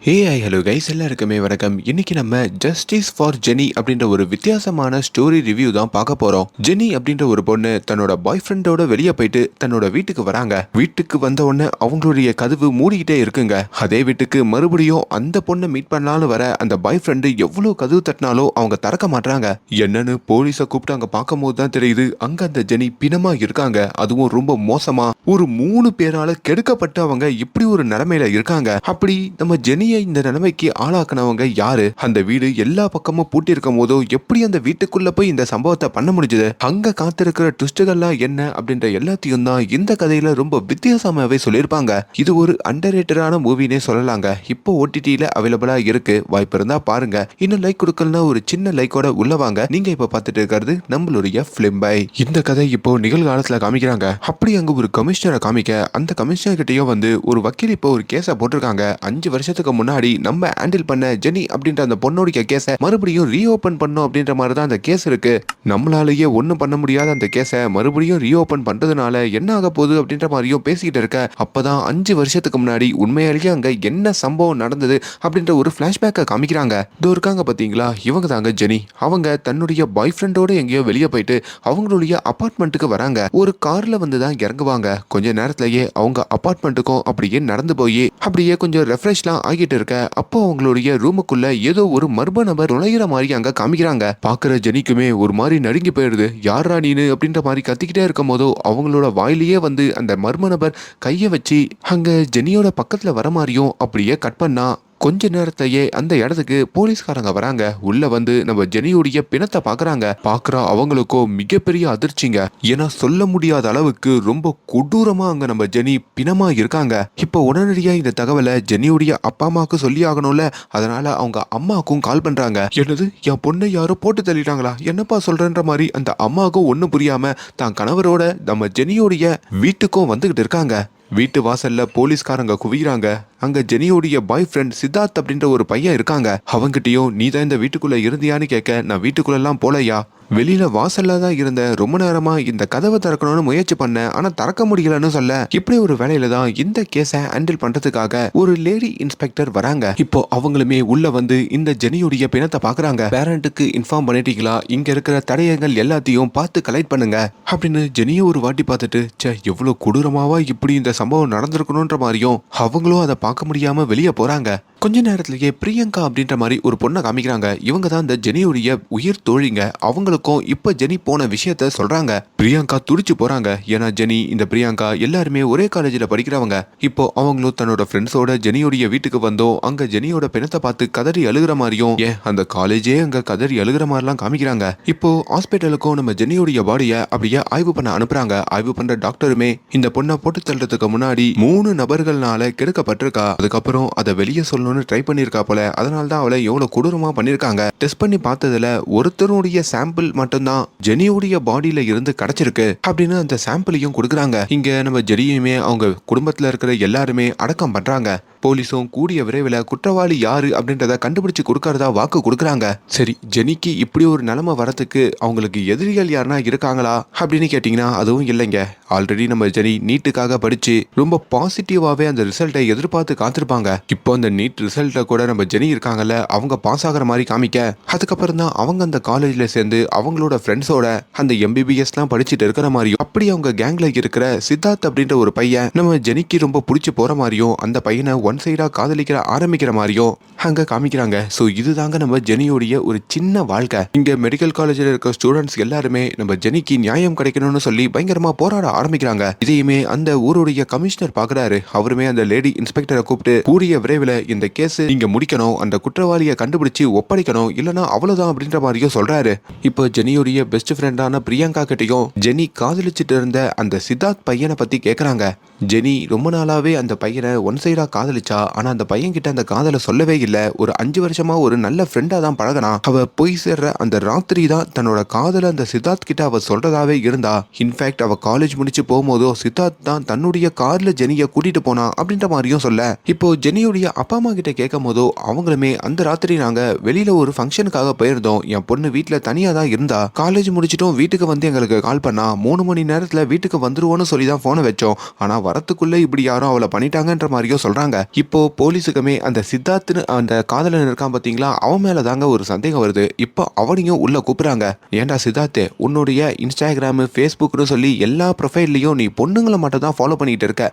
Hello guys, எல்லாருக்குமே வணக்கம். இன்னைக்கு நம்ம ஜஸ்டிஸ் ஃபார் ஜெனி அப்படின்ற ஒரு வித்தியாசமான ஸ்டோரி ரிவ்யூ தான் பார்க்க போறோம். ஜெனி அப்படின்ற ஒரு பொண்ணு தன்னோட பாய் ஃப்ரெண்டோட வெளியே போயிட்டு தன்னோட வீட்டுக்கு வராங்க. வீட்டுக்கு வந்த உடனே அவங்களுடைய கதவு மூடிக்கிட்டே இருக்குங்க. அதே வீட்டுக்கு மறுபடியும் அந்த பொண்ணை மீட் பண்ணலான்னு வர அந்த பாய் ஃப்ரெண்டு எவ்வளவு கதவு தட்டினாலும் அவங்க திறக்க மாட்டாங்க. என்னன்னு போலீஸை கூப்பிட்டு அங்க பார்க்கும் போது தான் தெரியுது, அங்க அந்த ஜெனி பிணமா இருக்காங்க. அதுவும் ரொம்ப மோசமா ஒரு 3 பேரால கெடுக்கப்பட்டு அவங்க இப்படி ஒரு நிலைமையில இருக்காங்க. அப்படி நம்ம ஜெனி இந்த நிலைமைக்கு ஆளாக்குனவங்க யாரு? அந்த வீடு எல்லா பக்கமும் பூட்டி இருக்கும் போதோ எப்படி அந்த வீட்டுக்குள்ள போய் இந்த சம்பவத்தை பண்ண முடிஞ்சது? அங்க காத்திருக்கிற ட்விஸ்டுகள்லாம் என்ன அப்படின்ற எல்லாத்தையும் தான் இந்த கதையில ரொம்ப வித்தியாசமாவே சொல்லியிருப்பாங்க. இது ஒரு அண்டர்ரேட்டடான மூவினே சொல்லலாங்க. இப்போ ஓடிடில அவைலபிளா இருக்கு. வாய்ப்பு இருந்தா பாருங்க. இன்னும் லைக் கொடுக்கலன்னா ஒரு சின்ன லைக்கோட உள்ள வாங்க. நீங்க இப்ப பார்த்துட்டு இருக்கிறது நம்மளுடைய ஃபிலிம் பை. இந்த கதை இப்போ நிகழ்காலத்துல காமிக்கிறாங்க. அப்படி அங்க ஒரு கமிஷனரை காமிக்க, அந்த கமிஷனர் கிட்டயும் ஒரு வக்கீல் இப்போ ஒரு கேஸை போட்டிருக்காங்க. 5 வருஷத்துக்கு முன்னாடி நம்ம ஹேண்டில் பண்ண ஜெனி அப்படின்ற அந்த பொண்ணுடைய கேஸை மறுபடியும் ரீஓபன் பண்ணும் அப்படின்ற மாதிரி தான் அந்த கேஸ் இருக்கு. நம்மளாலேயே ஒன்றும் பண்ண முடியாத அந்த கேஸை மறுபடியும் ரீஓபன் பண்றதுனால என்ன ஆக போகுது அப்படின்ற மாதிரியும் பேசிக்கிட்டு இருக்க. அப்பதான் 5 வருஷத்துக்கு முன்னாடி உண்மையாலேயே அங்க என்ன சம்பவம் நடந்தது அப்படின்ற ஒரு பிளாஷ்பேக்கை காமிக்கிறாங்க. இதோ இருக்காங்க பாத்தீங்களா, இவங்க தாங்க ஜெனி. அவங்க தன்னுடைய பாய் ஃப்ரெண்டோட எங்கேயோ வெளியே போயிட்டு அவங்களுடைய அபார்ட்மெண்ட்டுக்கு வராங்க. ஒரு கார்ல தான் இறங்குவாங்க. கொஞ்ச நேரத்திலேயே அவங்க அபார்ட்மெண்ட்டுக்கும் அப்படியே நடந்து போய் அப்படியே கொஞ்சம் ரெஃப்ரெஷ்லாம் ஆகிட்டு இருக்க. அப்போ அவங்களுடைய ரூமுக்குள்ள ஏதோ ஒரு மர்ம நபர் நுழையிற மாதிரி அங்க காமிக்கிறாங்க. பாக்குற ஜெனிக்குமே ஒரு மாதிரி நடுங்கி போயிடுது. யாரா நீனு அப்படின்ற மாதிரி கத்திக்கிட்டே இருக்கும் போதோ அவங்களோட வாயிலேயே அந்த மர்ம நபர் கைய வச்சு அங்க ஜெனியோட பக்கத்துல வர மாதிரியும் அப்படியே கட் பண்ணா. கொஞ்ச நேரத்தையே அந்த இடத்துக்கு போலீஸ்காரங்க வராங்க. உள்ள நம்ம ஜெனியுடைய பிணத்தை பாக்குறாங்க. பாக்குற அவங்களுக்கோ மிகப்பெரிய அதிர்ச்சிங்க. ஏன்னா சொல்ல முடியாத அளவுக்கு ரொம்ப கொடூரமா அங்க நம்ம ஜெனி பிணமா இருக்காங்க. இப்போ உடனடியா இந்த தகவலை ஜெனியுடைய அப்பா அம்மாவுக்கு சொல்லி ஆகணும்ல. அதனால அவங்க அம்மாவுக்கும் கால் பண்றாங்க. என்னது, என் பொண்ணை யாரோ போட்டு தள்ளிட்டாங்களா? என்னப்பா சொல்றன்ற மாதிரி அந்த அம்மாவுக்கும் ஒன்னும் புரியாம தான் கணவரோட நம்ம ஜெனியோடைய வீட்டுக்கும் வந்துகிட்டு இருக்காங்க. வீட்டு வாசல்ல போலீஸ்காரங்க குவிறாங்க. அங்க ஜெனியோடைய பாய் ஃப்ரெண்ட் சித்தார்த் அப்படின்ற ஒரு பையன் இருக்காங்க. அவங்கிட்டயும் நீ தான் இந்த வீட்டுக்குள்ள இருந்தியான்னு கேட்க, நான் வீட்டுக்குள்ள எல்லாம் போலையா, வெளியில வாசல்ல தான் இருந்தேன். ரொம்ப நேரமா இந்த கதவை திறக்கணும்னு முயற்சி பண்ணேன், ஆனா திறக்க முடியலன்னு சொல்ல. இப்படி ஒரு வேலையில தான் இந்த கேஸை ஹேண்டில் பண்றதுக்காக ஒரு லேடி இன்ஸ்பெக்டர் வராங்க. இப்போ அவங்களுமே உள்ள இந்த ஜெனியுடைய பிணத்தை பாக்குறாங்க. பேரண்ட்டுக்கு இன்ஃபார்ம் பண்ணிட்டீங்களா? இங்க இருக்கிற தடயங்கள் எல்லாத்தையும் பார்த்து கலெக்ட் பண்ணுங்க அப்படின்னு ஜெனியை ஒரு வாட்டி பார்த்துட்டு, எவ்வளவு கொடூரமாவா இப்படி இந்த சம்பவம் நடந்திருக்கணும்ன்ற மாதிரியும் அவங்களும் அதை பார்க்க முடியாம வெளியே போறாங்க. கொஞ்ச நேரத்திலேயே பிரியங்கா அப்படின்ற மாதிரி ஒரு பொண்ணை காமிக்கிறாங்க. இவங்க தான் இந்த ஜெனியுடைய உயிர் தோழிங்க. அவங்களுக்கும் இப்ப ஜெனி போன விஷயத்த சொல்றாங்க. பிரியங்கா துடிச்சு போறாங்க. ஏன்னா ஜெனி, இந்த பிரியங்கா எல்லாருமே ஒரே காலேஜில் படிக்கிறவங்க. இப்போ அவங்களும் தன்னோட ஃப்ரெண்ட்ஸோட ஜெனியுடைய வீட்டுக்கு வந்தோம். அங்க ஜெனியோட பிணத்தை பார்த்து கதறி அழுகிற மாதிரியும், அந்த காலேஜே அங்க கதறி அழுகிற மாதிரிலாம் காமிக்கிறாங்க. இப்போ ஹாஸ்பிட்டலுக்கும் நம்ம ஜெனியுடைய பாடியை அப்படியே ஆய்வு பண்ண அனுப்புறாங்க. ஆய்வு பண்ற டாக்டருமே இந்த பொண்ணை போட்டு தள்ளுறதுக்கு முன்னாடி 3 நபர்களால கெடுக்கப்பட்டிருக்கா. அதுக்கப்புறம் அதை வெளியே சொல்லணும் ட்ரை பண்ணிருக்கா போல. அதனால தான் அவளை எவ்வளவு கொடூரமா பண்ணிருக்காங்க. டெஸ்ட் பண்ணி பார்த்ததுல ஒருத்தருடைய சாம்பிள் மட்டும்தான் ஜெனியுடைய பாடியில இருந்து கிடைச்சிருக்கு அப்படின்னு அந்த சாம்பிளையும் கொடுக்குறாங்க. இங்க நம்ம ஜெனியுமே அவங்க குடும்பத்துல இருக்கிற எல்லாருமே அடக்கம் பண்றாங்க. போலீஸும் கூடிய விரைவில் குற்றவாளி யாரு அப்படின்றத கண்டுபிடிச்சு கொடுக்கறதா வாக்கு கொடுக்குறாங்க. சரி, ஜெனிக்கு இப்படி ஒரு நிலைமை வரத்துக்கு அவங்களுக்கு எதிரிகள் யாருன்னா இருக்காங்களா அப்படின்னு கேட்டீங்கன்னா அதுவும் இல்லைங்க. ஆல்ரெடி நம்ம ஜெனி நீட்டுக்காக படிச்சு ரொம்ப பாசிட்டிவாவே அந்த ரிசல்ட்டை எதிர்பார்த்து காத்திருப்பாங்க. இப்போ அந்த நீட் ரிசல்ட்டை கூட நம்ம ஜெனி இருக்காங்கல்ல, அவங்க பாஸ் ஆகிற மாதிரி காமிக்க, அதுக்கப்புறம் தான் அவங்க அந்த காலேஜ்ல சேர்ந்து அவங்களோட ஃப்ரெண்ட்ஸோட அந்த எம்பிபிஎஸ்லாம் படிச்சுட்டு இருக்கிற மாதிரியும், அப்படி அவங்க கேங்ல இருக்கிற சித்தார்த் அப்படின்ற ஒரு பையன் நம்ம ஜெனிக்கு ரொம்ப பிடிச்சி போற மாதிரியும், அந்த பையனை ஒன் சைடா காதலிக்கிற ஆரம்பிக்கிற மாதிரியும் அங்க காமிக்கிறாங்க. சோ இதுதாங்க நம்ம ஜெனியோடைய ஒரு சின்ன வாழ்க்கை. இங்க மெடிக்கல் காலேஜில் இருக்க ஸ்டூடெண்ட்ஸ் எல்லாருமே நம்ம ஜெனிக்கு நியாயம் கிடைக்கணும்னு சொல்லி பயங்கரமா போராட ஆரம்பிக்கிறாங்க. இதையுமே அந்த ஊருடைய கமிஷனர் பாக்குறாரு. அவருமே அந்த லேடி இன்ஸ்பெக்டரை கூப்பிட்டு கூடிய விரைவில் இந்த கேஸ் நீங்க முடிக்கணும், அந்த குற்றவாளியை கண்டுபிடிச்சு ஒப்படைக்கணும், இல்லனா அவ்வளவுதான் அப்படின்ற மாதிரியும் சொல்றாரு. இப்போ ஜெனியோடைய பெஸ்ட் ஃப்ரெண்டான பிரியங்கா கிட்டையும் ஜெனி காதலிச்சுட்டு இருந்த அந்த சித்தார்த் பையனை பத்தி கேக்குறாங்க. ஜெனி ரொம்ப நாளாவே அந்த பையனை ஒன் சைடா காதலிச்சா. ஆனா அந்த பையன் கிட்ட அந்த காதலை சொல்லவே இல்லை. ஒரு 5 வருஷமா ஒரு நல்ல ஃப்ரெண்டா தான் பழகனா. அவ போய் சேர்ற அந்த ராத்திரி தான் தன்னோட காதலை அந்த சித்தார்த் கிட்ட அவ சொல்றதாவே இருந்தா. இன்ஃபேக்ட் அவ காலேஜ் முடிச்சு போகும்போதோ சித்தார்த் தான் தன்னுடைய கார்ல ஜெனியை கூட்டிட்டு போனா அப்படின்ற மாதிரியும் சொல்ல. இப்போ ஜெனியுடைய அப்பா அம்மா கிட்ட கேட்கும் போதோ அவங்களுமே அந்த ராத்திரி நாங்க வெளியில ஒரு ஃபங்க்ஷனுக்காக போயிருந்தோம். என் பொண்ணு வீட்டுல தனியா தான் இருந்தா. காலேஜ் முடிச்சிட்டோம், வீட்டுக்கு எங்களுக்கு கால் பண்ணா. 3 மணி நேரத்துல வீட்டுக்கு வந்துருவோன்னு சொல்லி தான் போனை வச்சோம். ஆனா வரத்துக்குள்ள இப்படி யாரும் அவளை பண்ணிட்டாங்கன்ற மாதிரியோ சொல்றாங்க. இப்போ போலீஸுக்குமே அந்த சித்தார்த்னு அந்த காதலன் இருக்கான் பாத்தீங்களா, அவன் மேல தாங்க ஒரு சந்தேகம் வருது. இப்போ அவனையும் உள்ள கூப்பிடுறாங்க. ஏன்டா சித்தார்த், உன்னுடைய இன்ஸ்டாகிராம், ஃபேஸ்புக்னு சொல்லி எல்லா ப்ரொஃபைல்லையும் நீ பொண்ணுங்களை மட்டும் தான் ஃபாலோ பண்ணிட்டு இருக்க.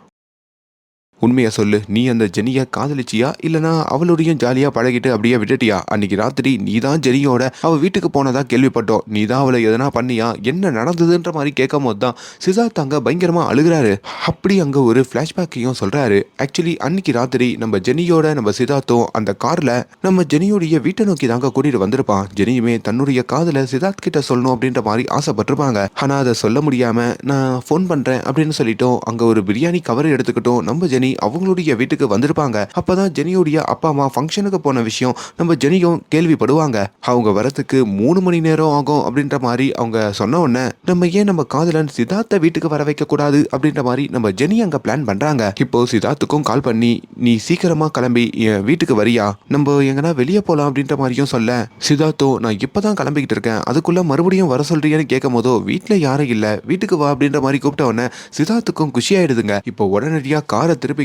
உண்மையை சொல்லு, நீ அந்த ஜெனியை காதலிச்சியா இல்லனா அவளுடைய ஜாலியா பழகிட்டு அப்படியே விட்டுட்டியா? அன்னைக்கு ராத்திரி நீ தான் ஜெனியோட அவ வீட்டுக்கு போனதா கேள்விப்பட்டோம். நீ தான் அவளை எதனா பண்ணியா? என்ன நடந்ததுன்ற மாதிரி கேட்கும் போது தான் சித்தார்த் அங்க பயங்கரமா அழுகிறாரு. அப்படி அங்க ஒரு பிளாஷ்பேக்கையும் சொல்றாரு. ஆக்சுவலி அன்னைக்கு ராத்திரி நம்ம ஜெனியோட நம்ம சித்தார்த்தும் அந்த கார்ல நம்ம ஜெனியோடைய வீட்டை நோக்கி தாங்க கூட்டிட்டு வந்திருப்பான். ஜெனியுமே தன்னுடைய காதல சித்தார்த் கிட்ட சொல்லணும் அப்படின்ற மாதிரி ஆசைப்பட்டிருப்பாங்க. ஆனா அதை சொல்ல முடியாம நான் ஃபோன் பண்றேன் அப்படின்னு சொல்லிட்டோம். அங்க ஒரு பிரியாணி கவர் எடுத்துக்கிட்டோம் நம்ம ஜெனி அவங்களுடைய வீட்டுக்கு வந்திருப்பாங்க. அப்பதான் ஜெனியுடைய அப்பா அம்மா ஃபங்க்ஷனுக்கு போன விஷயம் நம்ம ஜெனியும் கேள்விப்படுவாங்க. அவங்க வரத்துக்கு 3 மணி நேரம் ஆகும் அப்படின்ற மாதிரி அவங்க சொன்ன உடனே நம்ம ஏன் நம்ம காதலன் சித்தார்த்த வீட்டுக்கு வர வைக்க கூடாது அப்படின்ற மாதிரி நம்ம ஜெனி அங்க பிளான் பண்றாங்க. இப்போ சித்தார்த்துக்கும் கால் பண்ணி நீ சீக்கிரமா கிளம்பி என் வீட்டுக்கு வரியா, நம்ம எங்கன்னா வெளியே போலாம் அப்படின்ற மாதிரியும் சொல்ல, சித்தார்த்தோ நான் இப்பதான் கிளம்பிக்கிட்டு இருக்கேன், அதுக்குள்ள மறுபடியும் வர சொல்றியான்னு கேட்கும் போதோ வீட்டுல யாரும் இல்ல, வீட்டுக்கு வா அப்படின்ற மாதிரி கூப்பிட்ட உடனே சித்தார்த்துக்கும் குஷி ஆயிடுதுங்க. இப்போ உடனடியா காரை திருப்பிக்கிட்டு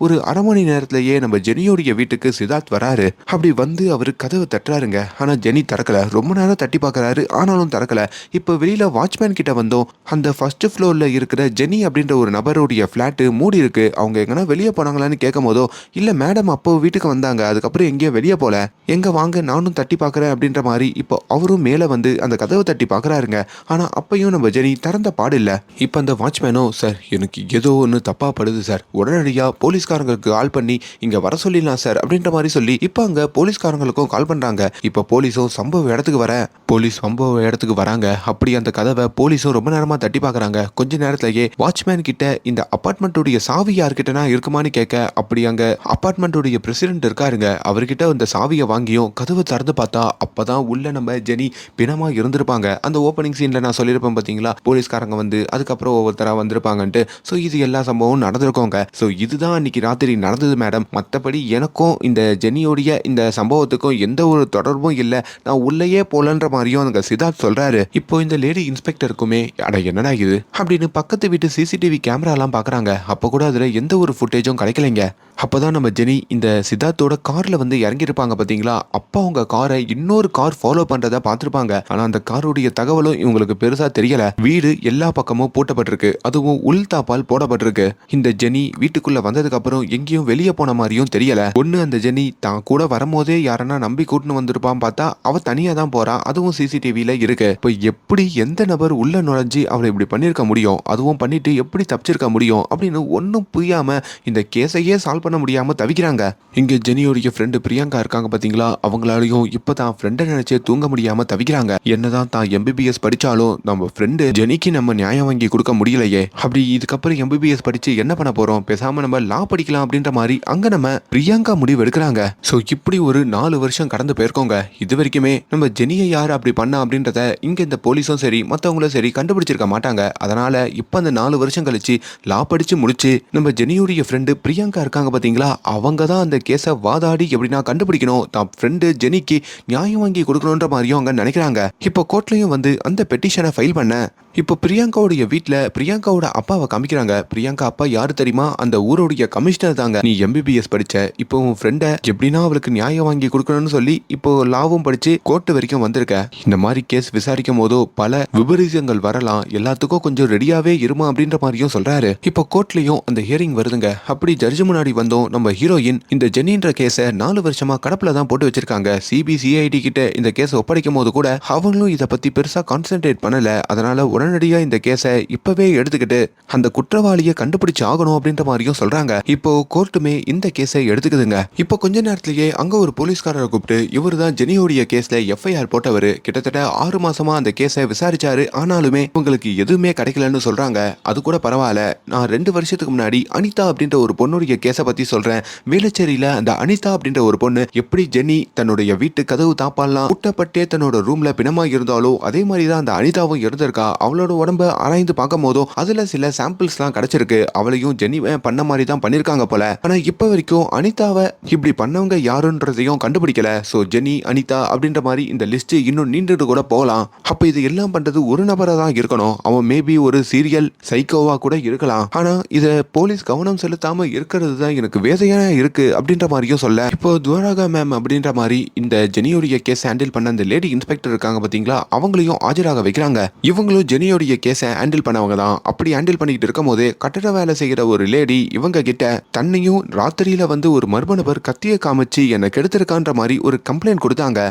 ஒரு அரை மணி நேரத்திலேயே நம்ம ஜெனியோடைய வீட்டுக்கு சித்தார்த் வராரு. அப்படி வந்து அவரு கதவை தட்டுறாருங்க. ஆனா ஜெனி திறக்கல. ரொம்ப நேரம் தட்டி பார்க்கறாரு, ஆனாலும் திறக்கல. இப்போ வெளியில வாட்ச்மேன் கிட்ட வந்தோம். அந்த ஃபர்ஸ்ட் ஃப்ளோர்ல இருக்கிற ஜெனி அப்படின்ற ஒரு நபருடைய பிளாட் மூடி இருக்கு, அவங்க எங்கன்னா வெளியே போனாங்களான்னு கேட்கும் போதோ இல்ல மேடம் அப்போ வீட்டுக்கு வந்தாங்க, அதுக்கப்புறம் எங்கேயும் வெளியே போல, எங்க வாங்க நானும் தட்டி பார்க்கறேன் அப்படின்ற மாதிரி இப்போ அவரும் மேல வந்து அந்த கதவை தட்டி பார்க்கறாருங்க. ஆனா அப்பயும் நம்ம ஜெனி திறந்த பாடு இல்ல. இப்போ அந்த வாட்ச்மேனோ சார் எனக்கு ஏதோ ஒன்று தப்பா படுது சார், உடனடியா போலீஸ்காரங்களுக்கு கால் பண்ணி இங்க வர சொல்லிடலாம் சார் அப்படின்ற மாதிரி சொல்லி இப்போ அங்க போலீஸ்காரங்களுக்கும் கால் பண்றாங்க. இப்போ போலீஸும் சம்பவ இடத்துக்கு சம்பவ இடத்துக்கு வராங்க. அப்படி அந்த கதவை போலீஸும் ரொம்ப நேரமா தட்டி பார்க்கறாங்க. கொஞ்ச நேரத்திலேயே வாட்ச்மேன் கிட்ட இந்த அபார்ட்மெண்ட்டுடைய சாவி யார்கிட்டனா இருக்குமான்னு கேட்க, அப்படி அங்க அபார்ட்மெண்ட்டுடைய பிரசிடென்ட் இருக்காருங்க, அவர்கிட்ட அந்த சாவியை வாங்கியும் கதவை திறந்து பார்த்தா அப்பதான் உள்ள நம்ம ஜெனி பிணமா இருந்திருப்பாங்க. அந்த ஓப்பனிங் சீன்ல நான் சொல்லியிருப்பேன் பாத்தீங்களா, போலீஸ்காரங்க வந்து அதுக்கப்புறம் ஒவ்வொருத்தரா வந்திருப்பாங்கன்ட்டு. ஸோ இது எல்லா சம்பவம் நடந்திருக்கோங்க. ஸோ இதுதான் அன்னைக்கு ராத்திரி நடந்தது மேடம், மற்றபடி எனக்கும் இந்த ஜெனியோடைய இந்த சம்பவத்துக்கும் எந்த ஒரு தொடர்பும் இல்லை, நான் உள்ளேயே போலன்ற மாதிரியும் அங்க சித்தார்த் சொல்றாரு. இப்போ இந்த லேடி இன்ஸ்பெக்டருக்குமே அட என்னடா இது அப்படின்னு பக்கத்து வீட்டு சிசிடிவி கேமராலாம் பார்க்குறாங்க. அப்போ கூட அதில் எந்த ஒரு ஃபுட்டேஜும் கிடைக்கலைங்க. அப்போதான் நம்ம ஜெனி இந்த சித்தார்த்தோட கார்ல வந்து இறங்கியிருப்பாங்க பார்த்தீங்களா, அப்போ அவங்க காரை இன்னொரு கார் ஃபாலோ பண்றதை பார்த்துருப்பாங்க. ஆனால் அந்த காருடைய தகவலும் இவங்களுக்கு பெருசா தெரியல. வீடு எல்லா பக்கமும் பூட்டப்பட்டிருக்கு, அதுவும் உள் தாப்பால் போடப்பட்டிருக்கு. இந்த ஜெனி வீட்டுக்குள்ள வந்ததுக்கு அப்புறம் எங்கேயும் வெளியே போன மாதிரியும் தெரியல. ஒண்ணு அந்த ஜெனி தான் கூட வரும்போதே யாரன்னா நம்பி கூட்டின்னு வந்திருப்பான், பார்த்தா அவ தனியா தான் போறா, அதுவும் சிசிடிவில இருக்கு. இப்போ எப்படி எந்த நபர் உள்ள நுழைஞ்சு அவளை இப்படி பண்ணிருக்க முடியும், அதுவும் பண்ணிட்டு எப்படி தப்பிச்சிருக்க முடியும் அப்படின்னு ஒன்னும் புரியாம இந்த கேஸையே சால்வ் பண்ண முடியாம தவிக்கிறாங்க. இங்க ஜெனியோடைய ஃப்ரெண்டு பிரியங்கா இருக்காங்க பாத்தீங்களா, அவங்களாலையும் இப்பதான் ஃப்ரெண்டை நினைச்சே தூங்க முடியாம தவிக்கிறாங்க. என்னதான் தான் MBBS படிச்சாலும் நம்ம ஃப்ரெண்டு ஜெனிக்கு நம்ம நியாயம் வாங்கி கொடுக்க முடியலையே, அப்படி இதுக்கப்புறம் MBBS படிச்சு என்ன பண்ண போறோம், பேசாம நம்ம லா படிக்கலாம் அப்படின்ற மாதிரி அங்க நம்ம பிரியங்கா முடிவு எடுக்கிறாங்க. சோ இப்படி ஒரு 4 வருஷம் கடந்து போயிருக்கோங்க. இது வரைக்குமே நம்ம ஜெனியை யார் அப்படி பண்ணா அப்படின்றத இங்க இந்த போலீஸும் சரி மத்தவங்களும் சரி கண்டுபிடிச்சிருக்க மாட்டாங்க. அதனால இப்ப அந்த 4 வருஷம் கழிச்சு லா படிச்சு முடிச்சு நம்ம ஜெனியுடைய ஃப்ரெண்டு பிரியங்கா இருக்காங்க பாத்தீங்களா, அவங்க தான் அந்த கேஸை வாதாடி எப்படின்னா கண்டுபிடிக்கணும், தான் ஃப்ரெண்டு ஜெனிக்கு நியாயம் வாங்கி கொடுக்கணுன்ற மாதிரியும் அவங்க நினைக்கிறாங்க. இப்போ கோர்ட்லயும் வந்து அந்த பெட்டிஷனை ஃபைல் பண்ண இப்போ பிரியங்காவுடைய வீட்டில் பிரியங்காவோட அப்பாவை காமிக்கிறாங்க. பிரியங்கா அப்பா யாரு தெரியுமா, அந்த ஊருடைய கமிஷனர் தாங்க. நீ MBBS படிச்ச, இப்போ உன் ஃப்ரெண்டை எப்படின்னா அவளுக்கு நியாயம் வாங்கி கொடுக்கணும்னு சொல்லி இப்போ லாவும் படிச்சு கோர்ட்டு வரைக்கும் வந்திருக்க. இந்த மாதிரி கேஸ் விசாரிக்கும் போதோ பல விபரீதங்கள் வரலாம், எல்லாத்துக்கும் கொஞ்சம் ரெடியாவே இருமா அப்படின்ற மாதிரியும் சொல்றாரு. இப்போ கோர்ட்லயும் அந்த ஹியரிங் வருதுங்க. அப்படி ஜட்ஜு முன்னாடி வந்தோம் நம்ம ஹீரோயின் இந்த ஜெனின்ற கேஸை 4 வருஷமா கடப்புல தான் போட்டு வச்சிருக்காங்க. CBCID கிட்ட இந்த கேஸை ஒப்படைக்கும் போது கூட அவங்களும் இதை பத்தி பெருசா கான்சென்ட்ரேட் பண்ணல. அதனால உடனடியா இந்த கேஸை இப்பவே எடுத்துக்கிட்டு அந்த குற்றவாளியை கண்டுபிடிச்சு ஆகணும் அப்படின்ற மாதிரியும் சொல்றாங்க. இப்போ கோர்ட்டுமே இந்த கேஸை எடுத்துக்குதுங்க. இப்போ கொஞ்ச நேரத்திலேயே அங்க ஒரு போலீஸ்காரரை கூப்பிட்டு இவரு தான் ஜெனியோடைய கேஸ்ல FIR போட்டவரு, கிட்டத்தட்ட 6 மாசமா அந்த கேஸை விசாரிச்சாரு, ஆனாலுமே உங்களுக்கு எதுவுமே கிடைக்கலன்னு சொல்றாங்க. அது கூட பரவாயில்ல, நான் 2 வருஷத்துக்கு முன்னாடி அனிதா அப்படின்ற ஒரு பொண்ணுடைய கேஸை பத்தி சொல்றேன். வேளச்சேரியில அந்த அனிதா அப்படின்ற ஒரு பொண்ணு எப்படி ஜெனி தன்னுடைய வீட்டு கதவு தாப்பாலாம் முட்டப்பட்டே தன்னோட ரூம்ல பிணமா இருந்தாலோ அதே மாதிரி தான் அந்த அனிதாவும் இருந்திருக்கா. அவளோட உடம்ப ஆராய்ந்து பார்க்கும் போதும் அதுல சில சாம்பிள்ஸ்லாம் கிடைச்சிருக்கு. அவளையும் ஜெனி பண்ண மாதிரி தான் பண்ணிருக்காங்க போல. ஆனா இப்ப வரைக்கும் அனிதாவை இப்படி பண்ணவங்க யாருன்றதையும் கண்டுபிடிக்கல. சோ ஜெனி, அனிதா அப்படின்ற மாதிரி இந்த லிஸ்ட் இன்னும் நீண்டுட்டு கூட போகலாம். அப்ப இது எல்லாம் பண்றது ஒரு நபரா தான் இருக்கணும். அவன் மேபி ஒரு சீரியல் சைக்கோவா கூட இருக்கலாம். ஆனா இத போலீஸ் கவனம் செலுத்தாம இருக்கிறது தான் எனக்கு வேதனையா இருக்கு அப்படின்ற மாதிரியும் சொல்ல. இப்போ துவாரகா மேம் அப்படின்ற மாதிரி இந்த ஜெனியோடைய கேஸ் ஹேண்டில் பண்ண அந்த லேடி இன்ஸ்பெக்டர் இருக்காங்க பாத்தீங்களா, அவங்களையும் ஆஜராக வைக்கிறாங்க. இவங்களும் ஜெனியோடைய கேஸை ஹேண்டில் பண்ணவங்க தான். அப்படி ஹேண்டில் பண்ணிட்டு இருக்கும் போது கட்டட வேலை செய்யற ஒரு லேடி இவங்க கிட்ட தன்னையும் ராத்திரியில வந்து ஒரு மர்ம நபர் கத்தியை காமிச்சு என்ன கெடுத்திருக்கான்ற மாதிரி ஒரு கம்ப்ளைண்ட் கொடுத்தாங்க.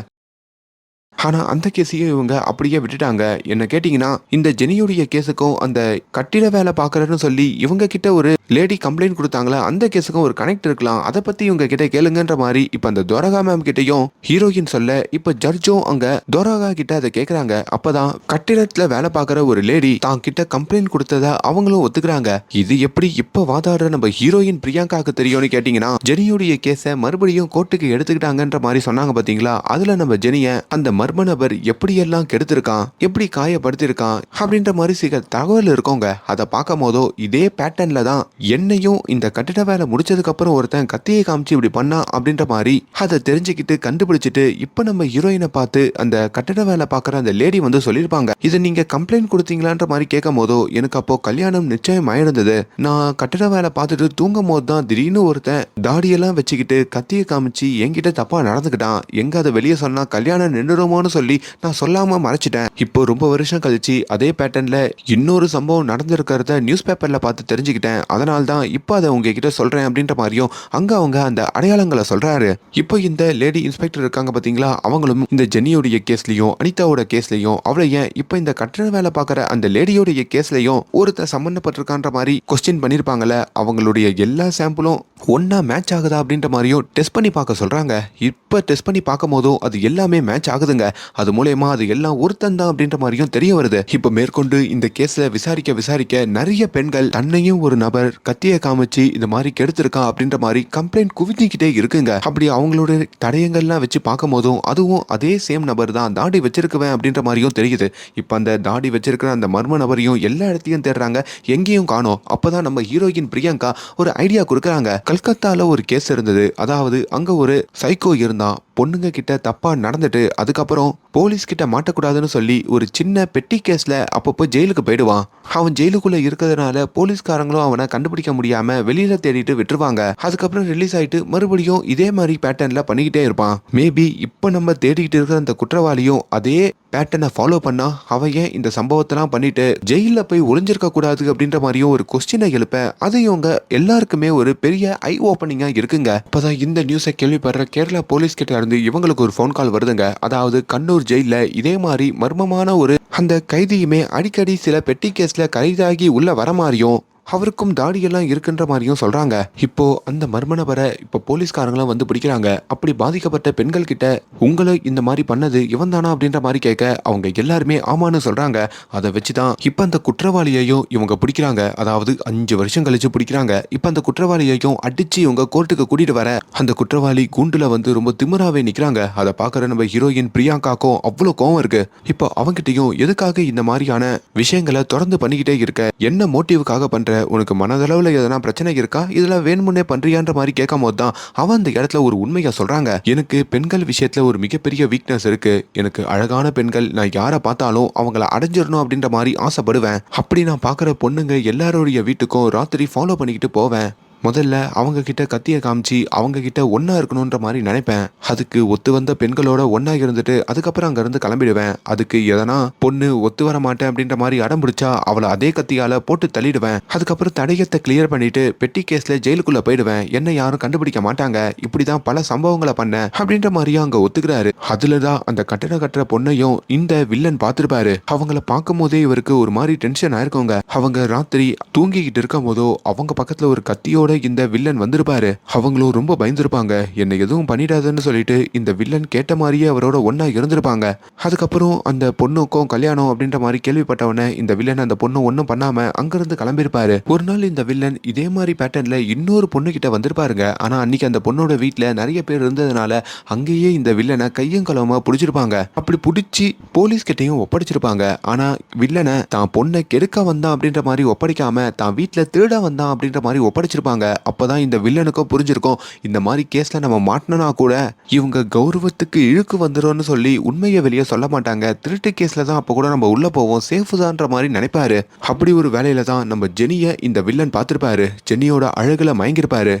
ஆனா அந்த கேஸையும் இவங்க அப்படியே விட்டுட்டாங்க. என்ன கேட்டீங்கன்னா இந்த ஜெனியுடைய கேஸுக்கும் அந்த கட்டிட வேலை பாக்குறேன்னு சொல்லி இவங்க கிட்ட ஒரு லேடி கம்ப்ளைண்ட் கொடுத்தாங்களா, அந்த கேஸுக்கும் ஒரு கனெக்ட் இருக்கலாம், அதை பத்தி இவங்க கிட்ட கேளுங்கன்ற மாதிரி இப்ப அந்த துவாரகா மேம் கிட்டையும் ஹீரோயின் சொல்ல, இப்ப ஜட்ஜும் அங்க துவாரகா கிட்ட அதை கேக்குறாங்க. அப்பதான் கட்டிடத்துல வேலை பாக்குற ஒரு லேடி தான் கிட்ட கம்ப்ளைண்ட் கொடுத்ததா அவங்களும் ஒத்துக்கிறாங்க. இது எப்படி இப்ப வாதாடுற நம்ம ஹீரோயின் பிரியங்காக்கு தெரியும்னு கேட்டீங்கன்னா, ஜெனியுடைய கேஸை மறுபடியும் கோர்ட்டுக்கு எடுத்துக்கிட்டாங்கன்ற மாதிரி சொன்னாங்க பாத்தீங்களா. அதுல நம்ம ஜெனிய அந்த மர்ம நபர் எப்படியெல்லாம் கெடுத்திருக்கான், எப்படி காயப்படுத்திருக்கான் அப்படின்ற மாதிரி சில தகவல் இருக்கோங்க. அதை பார்க்கும் போதோ இதே பேட்டர்ன்ல தான் என்னையும் இந்த கட்டிட வேலை முடிச்சதுக்கு அப்புறம் ஒருத்தன் கத்தியை காமிச்சு இப்படி பண்ணா அப்படின்ற மாதிரி அதை தெரிஞ்சுக்கிட்டு கண்டுபிடிச்சிட்டு இப்ப நம்ம ஹீரோயினை பார்த்து அந்த கட்டிட வேலை பார்க்குற அந்த லேடி வந்து சொல்லியிருப்பாங்க, இதை நீங்க கம்ப்ளைண்ட் கொடுத்தீங்களான்ற மாதிரி கேட்கும் போதோ எனக்கு அப்போ கல்யாணம் நிச்சயம் ஆயிடுந்தது. நான் கட்டிட வேலை பார்த்துட்டு தூங்கும் போது தான் திடீர்னு ஒருத்தன் தாடியெல்லாம் வச்சுக்கிட்டு கத்தியை காமிச்சு என்கிட்ட தப்பா நடந்துக்கிட்டான். எங்க அதை வெளியே சொன்னா கல்யாணம் நின்றுடுமோன்னு சொல்லி நான் சொல்லாம மறைச்சிட்டேன். இப்போ ரொம்ப வருஷம் கழிச்சு அதே பேட்டர்ன்ல இன்னொரு சம்பவம் நடந்திருக்கிறத நியூஸ் பேப்பர்ல பார்த்து தெரிஞ்சுக்கிட்டேன். அதனால்தான் இப்போ அதை உங்ககிட்ட சொல்றேன் அப்படின்ற மாதிரியும் அங்க அவங்க அந்த அடையாளங்களை சொல்றாரு. இப்போ இந்த லேடி இன்ஸ்பெக்டர் இருக்காங்க பாத்தீங்களா, அவங்களும் இந்த ஜெனியோடைய கேஸ்லயும் அனிதாவோட கேஸ்லயும் அவளை ஏன் இப்போ இந்த கட்டட வேலை பார்க்குற அந்த லேடியோடைய கேஸ்லயும் ஒருத்தர் சம்பந்தப்பட்டிருக்கான்ற மாதிரி கொஸ்டின் பண்ணிருப்பாங்கல்ல, அவங்களுடைய எல்லா சாம்பிளும் ஒன்னா மேட்ச் ஆகுதா அப்படின்ற மாதிரியும் டெஸ்ட் பண்ணி பார்க்க சொல்றாங்க. இப்ப டெஸ்ட் பண்ணி பார்க்கும் போதும் அது எல்லாமே மேட்ச் ஆகுதுங்க. அது மூலயமா அது எல்லாம் ஒருத்தன் தான் அப்படின்ற மாதிரியும் தெரிய வருது. இப்ப மேற்கொண்டு இந்த கேஸ்ல விசாரிக்க நிறைய பெண்கள் தன்னையும் ஒரு நபர் கத்தியை காமிச்சு இந்த மாதிரி கெடுத்திருக்கான் அப்படின்ற மாதிரி கம்ப்ளைண்ட் குவிஞ்சிக்கிட்டே இருக்குங்க. அப்படி அவங்களோட தடயங்கள்லாம் வச்சு பார்க்கும் போதும் அதுவும் அதே சேம் நபர் தான் தாடி வச்சிருக்குவேன் அப்படின்ற மாதிரியும் தெரியுது. இப்ப அந்த தாடி வச்சிருக்கிற அந்த மர்ம நபரையும் எல்லா இடத்தையும் தேடுறாங்க, எங்கேயும் காணோம். அப்பதான் நம்ம ஹீரோயின் பிரியங்கா ஒரு ஐடியா கொடுக்கறாங்க. கல்கத்தால ஒரு கேஸ் இருந்தது. அதாவது அங்க ஒரு சைக்கோ இருந்தான். பொண்ணுங்க கிட்ட தப்பா நடந்துட்டு அதுக்கப்புறம் போலீஸ் கிட்ட மாட்டக்கூடாதுன்னு சொல்லி ஒரு சின்ன பெட்டி கேஸ்ல அப்பப்போ ஜெயிலுக்கு போயிடுவான். அவன் ஜெயிலுக்குள்ள இருக்கிறதுனால போலீஸ்காரங்களும் அவனை கண்டுபிடிக்க முடியாம வெளியில தேடிட்டு விட்டுருவாங்க. அதுக்கப்புறம் ரிலீஸ் ஆயிட்டு மறுபடியும் இதே மாதிரி பேட்டர்ன்ல பண்ணிக்கிட்டே இருப்பான். மேபி இப்ப நம்ம தேடிக்கிட்டு இருக்கிற அந்த குற்றவாளியும் அதே பேட்டர்னை ஃபாலோ பண்ணா அவன் ஏன் இந்த சம்பவத்தெல்லாம் பண்ணிட்டு ஜெயில போய் ஒளிஞ்சிருக்க கூடாது அப்படின்ற மாதிரியும் ஒரு கொஸ்டினை எழுப்ப அது இவங்க எல்லாருக்குமே ஒரு பெரிய ஐ ஓப்பனிங்கா இருக்குங்க. அப்பதான் இந்த நியூஸை கேள்விப்படுற கேரளா போலீஸ் கிட்ட இருந்து இவங்களுக்கு ஒரு ஃபோன் கால் வருதுங்க. அதாவது கண்ணூர் ஜெயில இதே மாதிரி மர்மமான ஒரு அந்த கைதியுமே அடிக்கடி சில பெட்டி கேஸ்ல கைதாகி உள்ள வர மாதிரியும் அவருக்கும் தாடியெல்லாம் இருக்குன்ற மாதிரியும் சொல்றாங்க. இப்போ அந்த மர்ம நபரை இப்போ போலீஸ்காரங்களும் வந்து பிடிக்கிறாங்க. அப்படி பாதிக்கப்பட்ட பெண்கள் கிட்ட உங்களை இந்த மாதிரி பண்ணது இவன் தானா அப்படின்ற மாதிரி கேட்க அவங்க எல்லாருமே ஆமான்னு சொல்றாங்க. அதை வச்சுதான் இப்ப அந்த குற்றவாளியையும் இவங்க பிடிக்கிறாங்க. அதாவது 5 வருஷம் கழிச்சு பிடிக்கிறாங்க. இப்ப அந்த குற்றவாளியையும் அடிச்சு இவங்க கோர்ட்டுக்கு கூட்டிட்டு வர அந்த குற்றவாளி கூண்டுல வந்து ரொம்ப திமிராவே நிக்கிறாங்க. அதை பாக்குற நம்ம ஹீரோயின் பிரியங்காக்கும் அவ்வளவு கோவம் இருக்கு. இப்போ அவங்கிட்டையும் எதுக்காக இந்த மாதிரியான விஷயங்களை தொடர்ந்து பண்ணிக்கிட்டே இருக்க, என்ன மோட்டிவுக்காக பண்ற, உனக்கு மனதளவுல எதனா பிரச்சனை இருக்கா, இதுல வேணுமுன்னே பண்றியான்ற மாதிரி கேட்கும் போது தான் அவன் அந்த இடத்துல ஒரு உண்மையை சொல்றாங்க. எனக்கு பெண்கள் விஷயத்துல ஒரு மிகப்பெரிய வீக்னஸ் இருக்கு. எனக்கு அழகான பெண்கள் நான் யாரை பார்த்தாலும் அவங்கள அடைஞ்சிடணும் அப்படின்ற மாதிரி ஆசைப்படுவேன். அப்படி நான் பாக்குற பொண்ணுங்க எல்லாரோடைய வீட்டுக்கும் ராத்திரி ஃபாலோ பண்ணிக்கிட்டு போவேன். முதல்ல அவங்க கிட்ட கத்தியை காமிச்சு அவங்க கிட்ட ஒன்னா இருக்கணும்ன்ற மாதிரி நினைப்பேன். அதுக்கு ஒத்து வந்த பெண்களோட ஒன்னா இருந்துட்டு அதுக்கப்புறம் அங்க இருந்து கிளம்பிடுவேன். அதுக்கு எதனா பொண்ணு ஒத்து வர மாட்டேன் அப்படின்ற மாதிரி அடம் பிடிச்சா அவளை அதே கத்தியால போட்டு தள்ளிடுவேன். அதுக்கப்புறம் தடயத்தை கிளியர் பண்ணிட்டு பெட்டி கேஸ்ல ஜெயிலுக்குள்ள போயிடுவேன். என்ன யாரும் கண்டுபிடிக்க மாட்டாங்க. இப்படிதான் பல சம்பவங்களை பண்ண அப்படின்ற மாதிரியும் அங்க ஒத்துக்கிறாரு. அதுலதான் அந்த கட்டட கட்டுற பொண்ணையும் இந்த வில்லன் பார்த்திருப்பாரு. அவங்கள பார்க்கும் போதே இவருக்கு ஒரு மாதிரி டென்ஷன் ஆயிருக்கோங்க. அவங்க ராத்திரி தூங்கிக்கிட்டு இருக்கும் போதோ அவங்க பக்கத்துல ஒரு கத்தியோட இந்த வில்லன் வந்திருப்பாரு. அவங்களும் ரொம்ப பயந்துருப்பாங்க. என்ன எதுவும் பண்ணிடாதுன்னு சொல்லிட்டு இந்த வில்லன் கேட்ட மாதிரியே அவரோட ஒன்னா இருந்திருப்பாங்க. அதுக்கப்புறம் அந்த பொண்ணுக்கும் கல்யாணம் அப்படின்ற மாதிரி கேள்விப்பட்டவன இந்த வில்லன் அந்த பொண்ணு ஒன்னும் பண்ணாம அங்கிருந்து கிளம்பிருப்பாரு. ஒரு நாள் இந்த வில்லன் இதே மாதிரி பேட்டர்ன்ல இன்னொரு பொண்ணு கிட்ட வந்திருப்பாருங்க. ஆனா அன்னைக்கு அந்த பொண்ணோட வீட்டுல நிறைய பேர் இருந்ததுனால அங்கேயே இந்த வில்லனை கையும் களவுமா புடிச்சிருப்பாங்க. அப்படி புடிச்சு போலீஸ் கிட்டையும் ஒப்படைச்சிருப்பாங்க. ஆனா வில்லனை தான் பொண்ணை கெடுக்க வந்தான் அப்படின்ற மாதிரி ஒப்படைக்காம தான் வீட்டுல திருட வந்தான் அப்படின்ற மாதிரி ஒப்படைச்சிருப்பாங்க. சொல்லியிருப்பாங்க. அப்பதான் இந்த வில்லனுக்கும் புரிஞ்சிருக்கும், இந்த மாதிரி கேஸ்ல நம்ம மாட்டினா கூட இவங்க கௌரவத்துக்கு இழுக்கு வந்துரும்னு சொல்லி உண்மையை வெளியே சொல்ல மாட்டாங்க. திருட்டு கேஸ்ல தான் அப்போ கூட நம்ம உள்ள போவோம், சேஃப் தான்ற மாதிரி நினைப்பாரு. அப்படி ஒரு வேலையில தான் நம்ம ஜெனியை இந்த வில்லன் பார்த்திருப்பாரு. ஜெனியோட அழகுல மயங்கிருப்பாரு.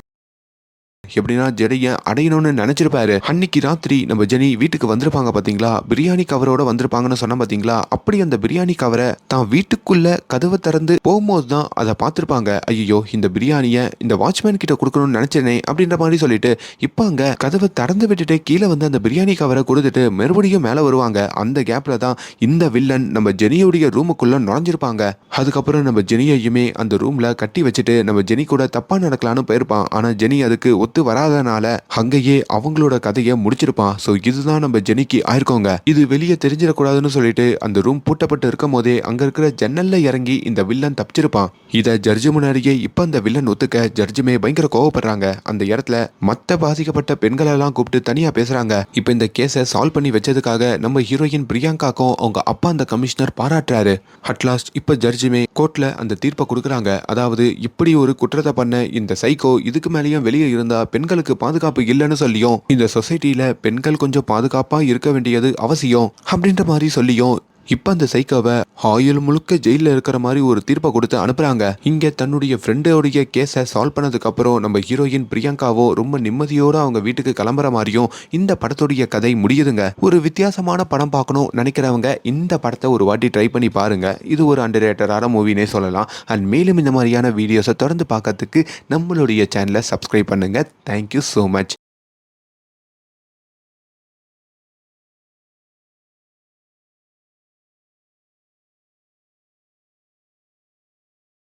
எப்படின்னா ஜெனியை அடையணும்னு நினைச்சிருப்பாரு. அன்னைக்கு ராத்திரி நம்ம ஜெனி வீட்டுக்கு வந்திருப்பாங்க பாத்தீங்களா, பிரியாணி கவரோட வந்திருப்பாங்கன்னு சொன்ன பாத்தீங்களா, அப்படி அந்த பிரியாணி கவரை தான் வீட்டுக்குள்ள கதவை திறந்து போகும்போது தான் அதை பார்த்திருப்பாங்க. ஐயோ, இந்த பிரியாணியை இந்த வாட்ச்மேன் கிட்ட கொடுக்கணும்னு நினைச்சேனே அப்படின்ற மாதிரி சொல்லிட்டு இப்ப அங்க கதவை திறந்து விட்டுட்டு கீழே வந்து அந்த பிரியாணி கவரை கொடுத்துட்டு மறுபடியும் மேல வருவாங்க. அந்த கேப்ல தான் இந்த வில்லன் நம்ம ஜெனியோடைய ரூமுக்குள்ள நுழைஞ்சிருப்பாங்க. அதுக்கப்புறம் நம்ம ஜெனியையுமே அந்த ரூம்ல கட்டி வச்சுட்டு நம்ம ஜெனி கூட தப்பா நடக்கலான்னு போயிருப்பான். ஆனா ஜெனி அதுக்கு ஒத்து வராதனால அங்கேயே அவங்களோட கதையை முடிச்சிருப்பான். சோ இதுதான் நம்ம ஜெனிக்கு ஆயிருக்கோங்க. இது வெளியே தெரிஞ்சிடக்கூடாதுன்னு சொல்லிட்டு அந்த ரூம் பூட்டப்பட்டு இருக்கும் போதே அங்க இருக்கிற ஜன்னல்ல இறங்கி இந்த வில்லன் தப்பிச்சிருப்பான். இத ஜட்ஜு முன்னாடியே இப்ப அந்த வில்லன் ஒத்துக்க ஜட்ஜுமே பயங்கர கோவப்படுறாங்க. அந்த இடத்துல மத்த பாதிக்கப்பட்ட பெண்கள் எல்லாம் கூப்பிட்டு தனியா பேசுறாங்க. இப்ப இந்த கேஸை சால்வ் பண்ணி வச்சதுக்காக நம்ம ஹீரோயின் பிரியங்காக்கும் அவங்க அப்பா அந்த கமிஷனர் பாராட்டுறாரு. அட்லாஸ்ட் இப்ப ஜட்ஜுமே கோர்ட்ல அந்த தீர்ப்பை கொடுக்குறாங்க. அதாவது இப்படி ஒரு குற்றத்தை பண்ண இந்த சைக்கோ இதுக்கு மேலேயும் வெளியே இருந்தா பெண்களுக்கு பாதுகாப்பு இல்லைன்னு சொல்லியும் இந்த சொசைட்டில பெண்கள் கொஞ்சம் பாதுகாப்பா இருக்க வேண்டியது அவசியம் அப்படின்ற மாதிரி சொல்லியும் இப்ப அந்த சைக்கோவை ஆயுள் முழுக்க ஜெயில இருக்கிற மாதிரி ஒரு தீர்ப்பை கொடுத்து அனுப்புறாங்க. இங்க தன்னுடைய ஃப்ரெண்டோடைய கேஸை சால்வ் பண்ணதுக்கு அப்புறம் நம்ம ஹீரோயின் பிரியங்காவோ ரொம்ப நிம்மதியோட அவங்க வீட்டுக்கு கிளம்புற மாதிரியும் இந்த படத்துடைய கதை முடியுதுங்க. ஒரு வித்தியாசமான படம் பார்க்கணும் நினைக்கிறவங்க இந்த படத்தை ஒரு வாட்டி ட்ரை பண்ணி பாருங்க. இது ஒரு அண்டர்ரேட்டடான மூவினே சொல்லலாம். அண்ட் மேலும் இந்த மாதிரியான வீடியோஸை தொடர்ந்து பார்க்கறதுக்கு நம்மளுடைய சேனலை சப்ஸ்கிரைப் பண்ணுங்க. Thank you so much.